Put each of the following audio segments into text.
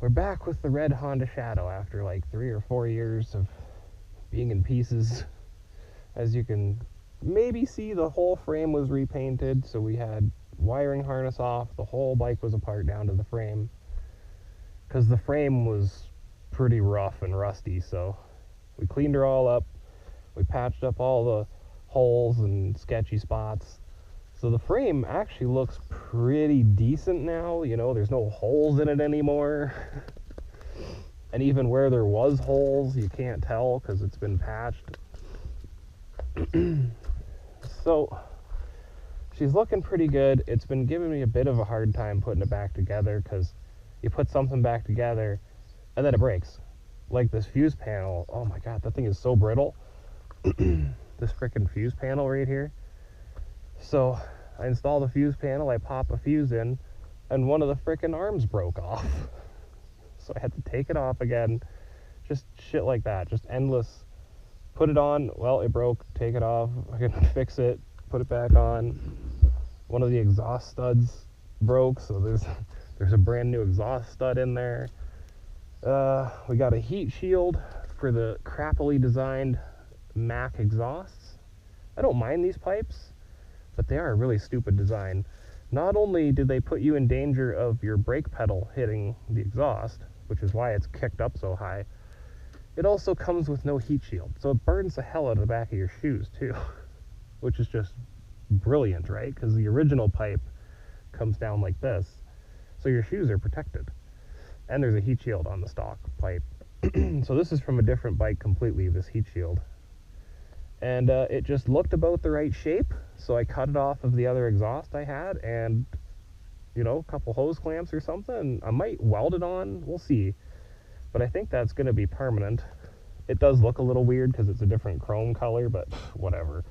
we're back with the red Honda Shadow after like 3 or 4 years of being in pieces. As you can maybe see, the whole frame was repainted, so we had wiring harness off, the whole bike was apart down to the frame, because the frame was pretty rough and rusty. So we cleaned her all up, we patched up all the holes and sketchy spots, so the frame actually looks pretty decent now. You know, there's no holes in it anymore. And even where there was holes, you can't tell because it's been patched. So she's looking pretty good. It's been giving me a bit of a hard time putting it back together, because you put something back together and then it breaks. Like this fuse panel, oh my god, that thing is so brittle. This freaking fuse panel right here. So I install the fuse panel, I pop a fuse in, and one of the freaking arms broke off. So I had to take it off again. Just shit like that, just endless. Put it on, well, it broke, take it off, I can fix it, put it back on. One of the exhaust studs broke, so there's a brand new exhaust stud in there. We got a heat shield for the crappily designed Mac exhausts. I don't mind these pipes, but they are a really stupid design. Not only did they put you in danger of your brake pedal hitting the exhaust, which is why it's kicked up so high, it also comes with no heat shield, so it burns the hell out of the back of your shoes too, which is just brilliant, right? Because the original pipe comes down like this, so your shoes are protected, and there's a heat shield on the stock pipe. So this is from a different bike completely, this heat shield, and it just looked about the right shape, so I cut it off of the other exhaust I had, and you know, a couple hose clamps or something. I might weld it on, we'll see. But I think that's going to be permanent. It does look a little weird because it's a different chrome color, but whatever.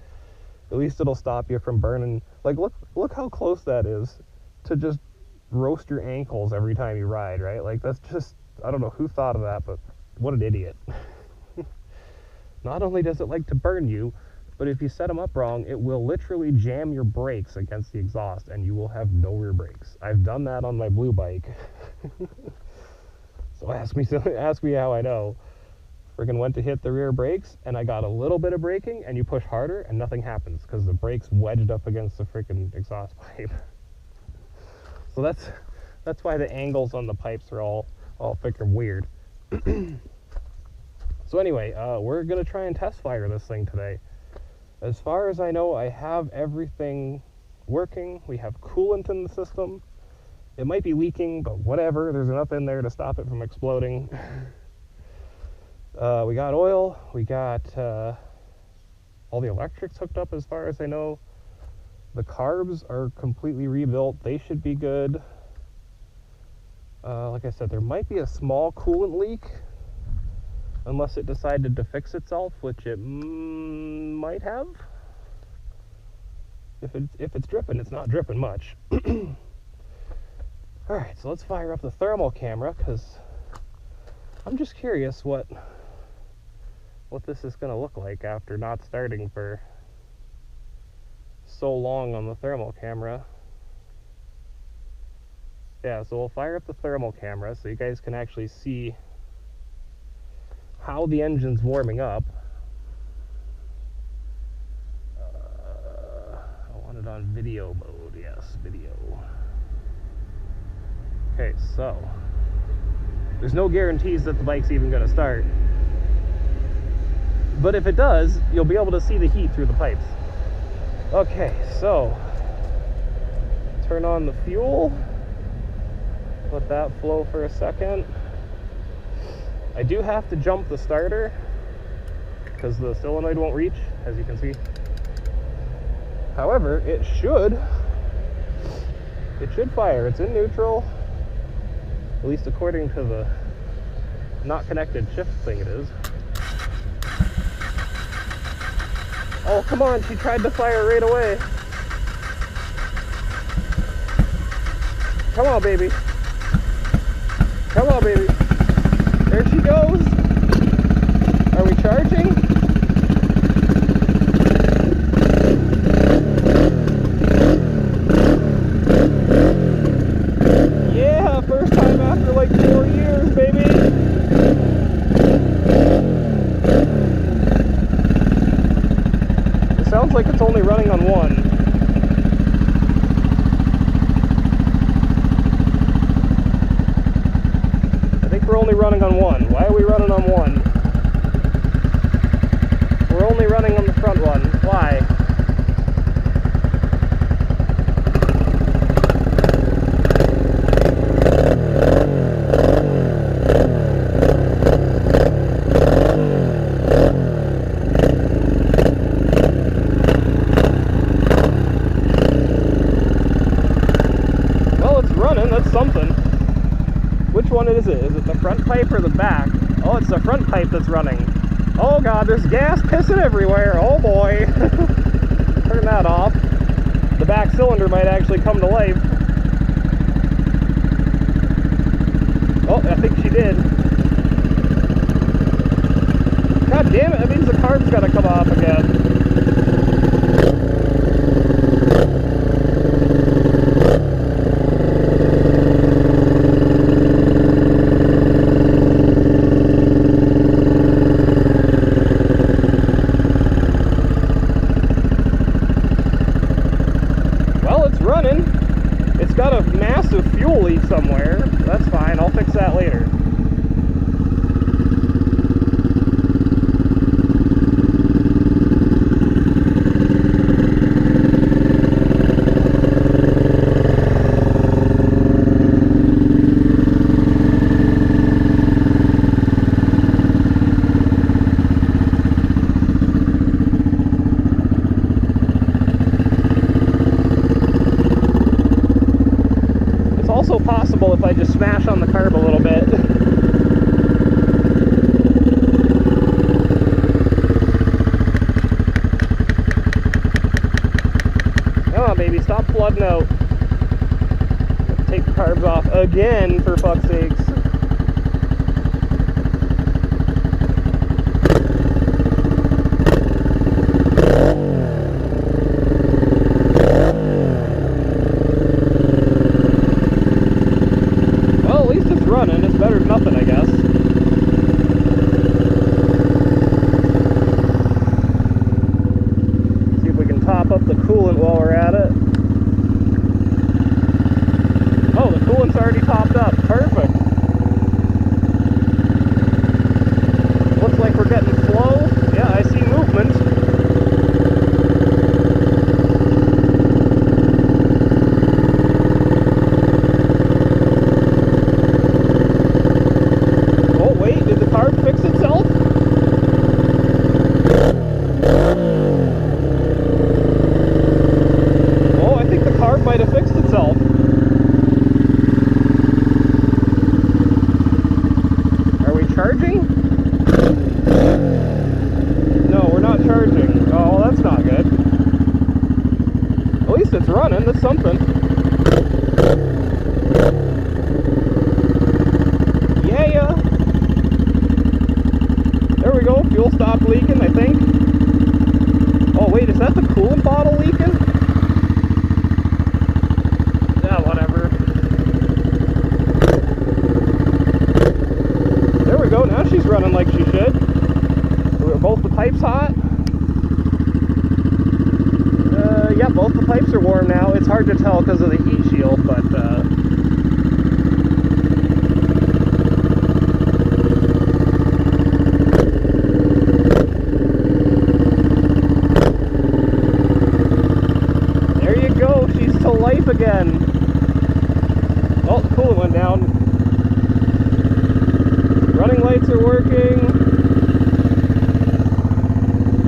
At least it'll stop you from burning. Like, look how close that is to just roast your ankles every time you ride, right? Like, that's just, I don't know who thought of that, but what an idiot. Not only does it like to burn you, but if you set them up wrong, it will literally jam your brakes against the exhaust, and you will have no rear brakes. I've done that on my blue bike. So ask me how I know. Friggin' went to hit the rear brakes, and I got a little bit of braking, and you push harder, and nothing happens, because the brakes wedged up against the freaking exhaust pipe. So that's why the angles on the pipes are all freaking weird. So anyway, we're gonna try and test fire this thing today. As far as I know, I have everything working. We have coolant in the system. It might be leaking, but whatever. There's enough in there to stop it from exploding. We got oil. We got all the electrics hooked up as far as I know. The carbs are completely rebuilt. They should be good. Like I said, there might be a small coolant leak, unless it decided to fix itself, which it might have. If it's dripping, it's not dripping much. Alright, so let's fire up the thermal camera, because I'm just curious what this is going to look like after not starting for so long on the thermal camera. Yeah, so we'll fire up the thermal camera so you guys can actually see how the engine's warming up. I want it on video mode, yes, video. Okay, so there's no guarantees that the bike's even going to start, but if it does, you'll be able to see the heat through the pipes. Okay, so turn on the fuel, let that flow for a second. I do have to jump the starter because the solenoid won't reach, as you can see. However, it should fire. It's in neutral, at least according to the not connected shift thing it is. Oh, come on, she tried to fire right away. Come on, baby. Come on, baby. There she goes. Are we charging? Yeah, first time after for like 4 years, baby. It sounds like it's only running on one. I think we're only running on one. Why are we running on one? We're only running on the front one. Why? Well, it's running. That's something. Which one is it? Is it the front pipe or the back? Oh, it's the front pipe that's running. Oh god, there's gas pissing everywhere. Oh boy. Turn that off. The back cylinder might actually come to life. Oh, I think she did. God damn it, that means the carb's gotta come off again. Running. It's got a massive fuel leak somewhere. That's fine, I'll fix that later. Also possible if I just smash on the carb a little bit. Come on, baby, stop flooding out. Take the carbs off again, for fuck's sakes. Running, it's better than nothing, I guess. See if we can top up the coolant while we're at it. Oh, the coolant's already topped up. Perfect. Looks like we're getting flow. Yeah, I see movement. Might have fixed itself. Are we charging? No, we're not charging. Oh, that's not good. At least it's running. That's something. Yeah. There we go. Fuel stopped leaking, I think. Oh, wait, is that the coolant bottle leaking? Go now, she's running like she should. Are both the pipes hot? Yeah, both the pipes are warm now. It's hard to tell because of the heat shield, but there you go, she's to life again. Oh, the coolant went down. Running lights are working.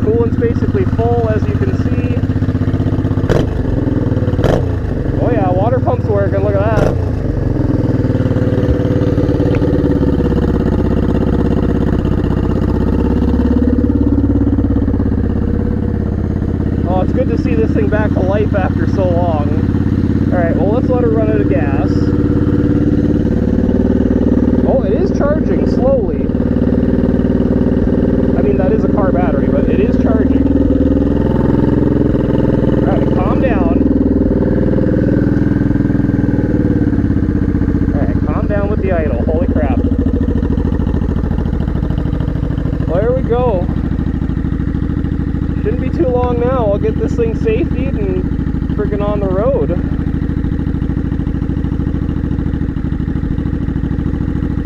Coolant's basically full, as you can see. Oh yeah, water pump's working, look at that. Oh, it's good to see this thing back to life after so long. Alright, well, let's let her run out of gas. Oh, it is charging slowly. I mean, that is a car battery, but it is charging. Alright, calm down. Alright, calm down with safety idle. Holy crap. Well, there we go. Shouldn't be too long now. I'll get this thing safetied and friggin' on the road.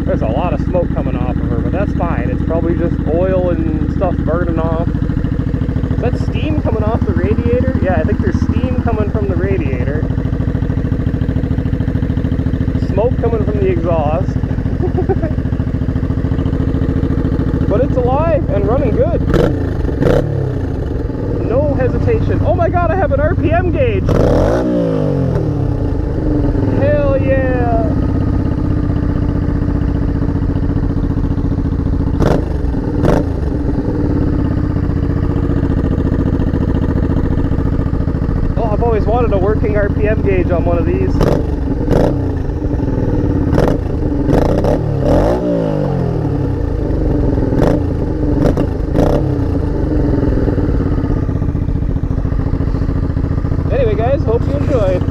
There's a lot of smoke coming off of her, but that's fine. It's probably just oil and stuff burning off. Is that steam coming off the radiator? Yeah, I think there's steam coming from the radiator. Smoke coming from the exhaust. But it's alive and running good. No hesitation. Oh my god, I have an RPM gauge! Hell yeah! Oh, I've always wanted a working RPM gauge on one of these. Anyway guys, hope you enjoyed.